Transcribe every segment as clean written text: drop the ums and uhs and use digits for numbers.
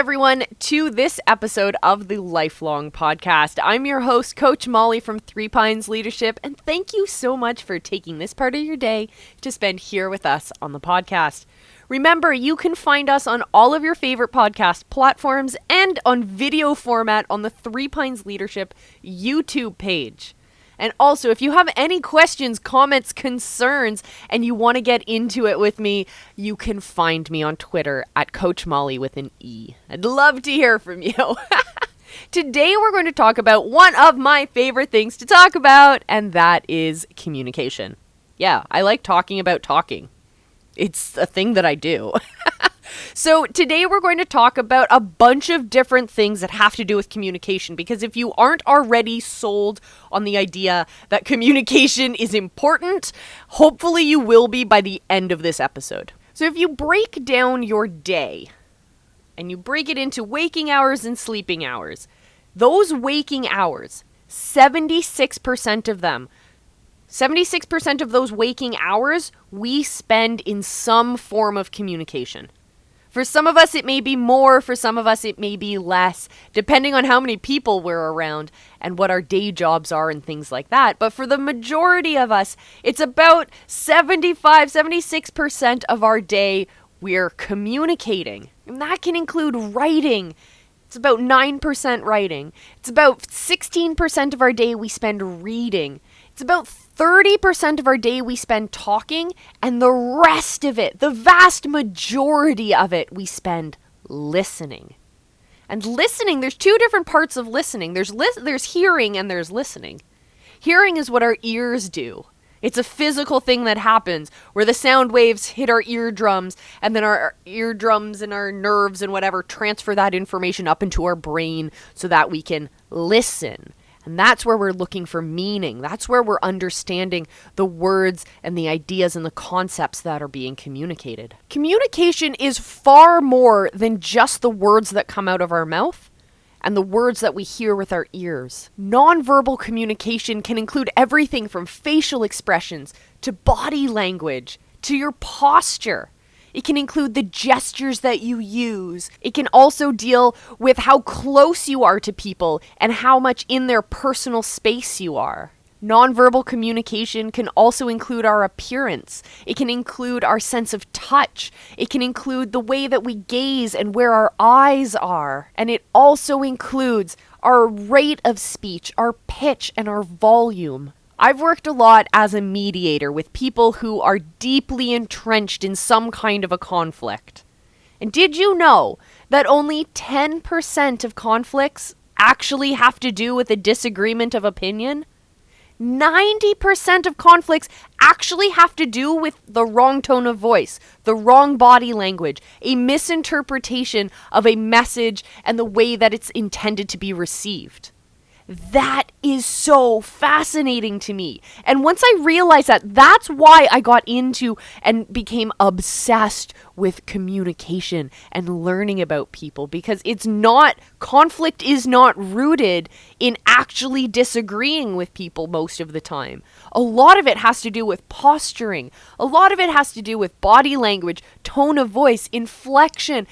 everyone, to this episode of the Lifelong Podcast. I'm your host, Coach Molly from Three Pines Leadership, and thank you so much for taking this part of your day to spend here with us on the podcast. Remember, you can find us on all of your favorite podcast platforms and on video format on the Three Pines Leadership YouTube page. And also, if you have any questions, comments, concerns, and you want to get into it with me, you can find me on Twitter at Coach Molly with an E. I'd love to hear from you. Today, we're going to talk about one of my favorite things to talk about, and that is communication. Yeah, I like talking about talking. It's a thing that I do. So today we're going to talk about a bunch of different things that have to do with communication, because if you aren't already sold on the idea that communication is important, hopefully you will be by the end of this episode. So if you break down your day and you break it into waking hours and sleeping hours, those waking hours, 76% of them, 76% of those waking hours we spend in some form of communication. For some of us, it may be more. For some of us, it may be less, depending on how many people we're around and what our day jobs are and things like that. But for the majority of us, it's about 76% of our day we're communicating. And that can include writing. It's about 9% writing. It's about 16% of our day we spend reading. It's about 30% of our day we spend talking, and the rest of it, the vast majority of it, we spend listening. And listening, there's two different parts of listening. There's hearing and there's listening. Hearing is what our ears do. It's a physical thing that happens where the sound waves hit our eardrums, and then our eardrums and our nerves and whatever transfer that information up into our brain so that we can listen. And that's where we're looking for meaning. That's where we're understanding the words and the ideas and the concepts that are being communicated. Communication is far more than just the words that come out of our mouth and the words that we hear with our ears. Nonverbal communication can include everything from facial expressions to body language to your posture. It can include the gestures that you use. It can also deal with how close you are to people and how much in their personal space you are. Nonverbal communication can also include our appearance. It can include our sense of touch. It can include the way that we gaze and where our eyes are. And it also includes our rate of speech, our pitch, and our volume. I've worked a lot as a mediator with people who are deeply entrenched in some kind of a conflict. And did you know that only 10% of conflicts actually have to do with a disagreement of opinion? 90% of conflicts actually have to do with the wrong tone of voice, the wrong body language, a misinterpretation of a message and the way that it's intended to be received. That is so fascinating to me. And once I realized that, that's why I got into and became obsessed with communication and learning about people, because conflict is not rooted in actually disagreeing with people most of the time. A lot of it has to do with posturing. A lot of it has to do with body language, tone of voice, inflection,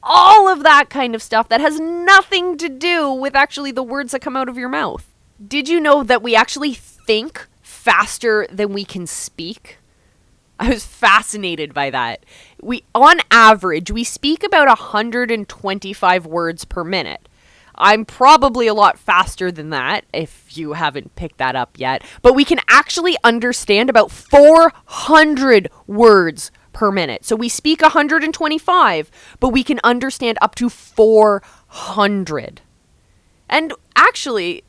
all of that kind of stuff that has nothing to do with actually the words that come out of your mouth. Did you know that we actually think faster than we can speak? I was fascinated by that. On average, we speak about 125 words per minute. I'm probably a lot faster than that, if you haven't picked that up yet. But we can actually understand about 400 words per minute. So we speak 125, but we can understand up to 400. And actually,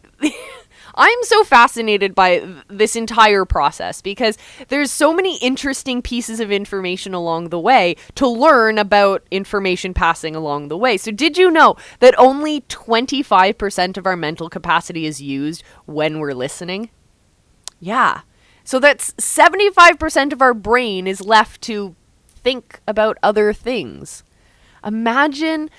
I'm so fascinated by this entire process because there's so many interesting pieces of information along the way to learn about information passing along the way. So did you know that only 25% of our mental capacity is used when we're listening? Yeah. So that's 75% of our brain is left to think about other things. Imagine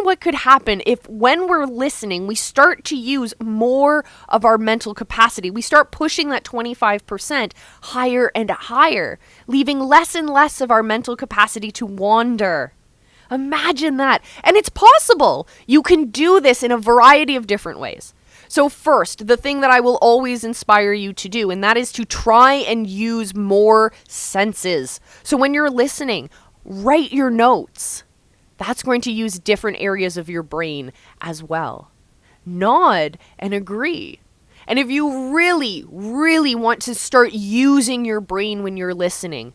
what could happen if when we're listening, we start to use more of our mental capacity. We start pushing that 25% higher and higher, leaving less and less of our mental capacity to wander. Imagine that. And it's possible. You can do this in a variety of different ways. So first, the thing that I will always inspire you to do, and that is to try and use more senses. So when you're listening, write your notes. That's going to use different areas of your brain as well. Nod and agree. And if you really, really want to start using your brain when you're listening,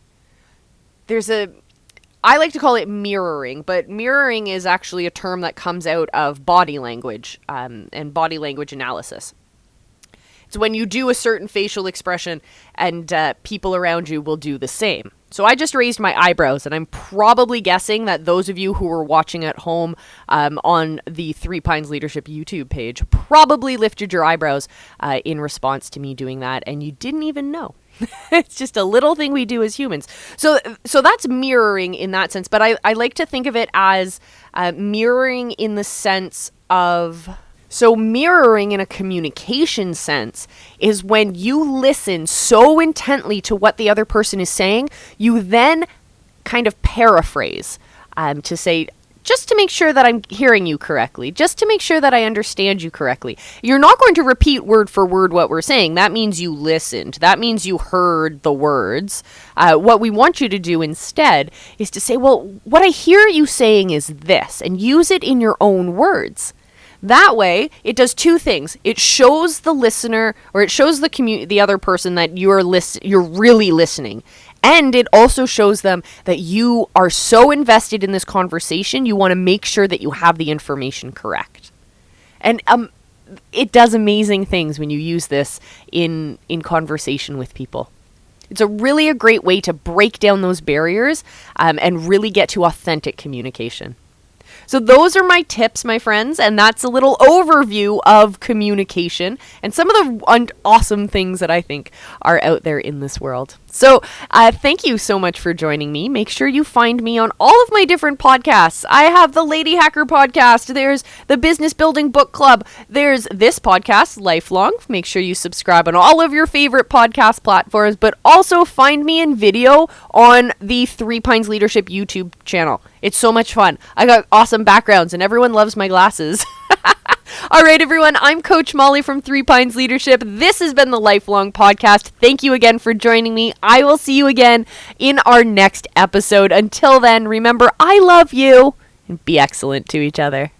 I like to call it mirroring, but mirroring is actually a term that comes out of body language and body language analysis. It's when you do a certain facial expression and people around you will do the same. So I just raised my eyebrows, and I'm probably guessing that those of you who are watching at home on the Three Pines Leadership YouTube page probably lifted your eyebrows in response to me doing that, and you didn't even know. It's just a little thing we do as humans. So that's mirroring in that sense. But I like to think of it as mirroring in the sense of... So mirroring in a communication sense is when you listen so intently to what the other person is saying, you then kind of paraphrase to say, just to make sure that I'm hearing you correctly, just to make sure that I understand you correctly. You're not going to repeat word for word what we're saying. That means you listened. That means you heard the words. What we want you to do instead is to say, well, what I hear you saying is this, and use it in your own words. That way, it does two things. It shows the listener, or it shows the other person that you're really listening. And it also shows them that you are so invested in this conversation, you want to make sure that you have the information correct. And it does amazing things when you use this in conversation with people. It's a great way to break down those barriers and really get to authentic communication. So those are my tips, my friends, and that's a little overview of communication and some of the awesome things that I think are out there in this world. So thank you so much for joining me. Make sure you find me on all of my different podcasts. I have the Lady Hacker podcast. There's the Business Building Book Club. There's this podcast, Lifelong. Make sure you subscribe on all of your favorite podcast platforms, but also find me in video on the Three Pines Leadership YouTube channel. It's so much fun. I got awesome backgrounds and everyone loves my glasses. All right, everyone, I'm Coach Molly from Three Pines Leadership. This has been the Lifelong Podcast. Thank you again for joining me. I will see you again in our next episode. Until then, remember, I love you, and be excellent to each other.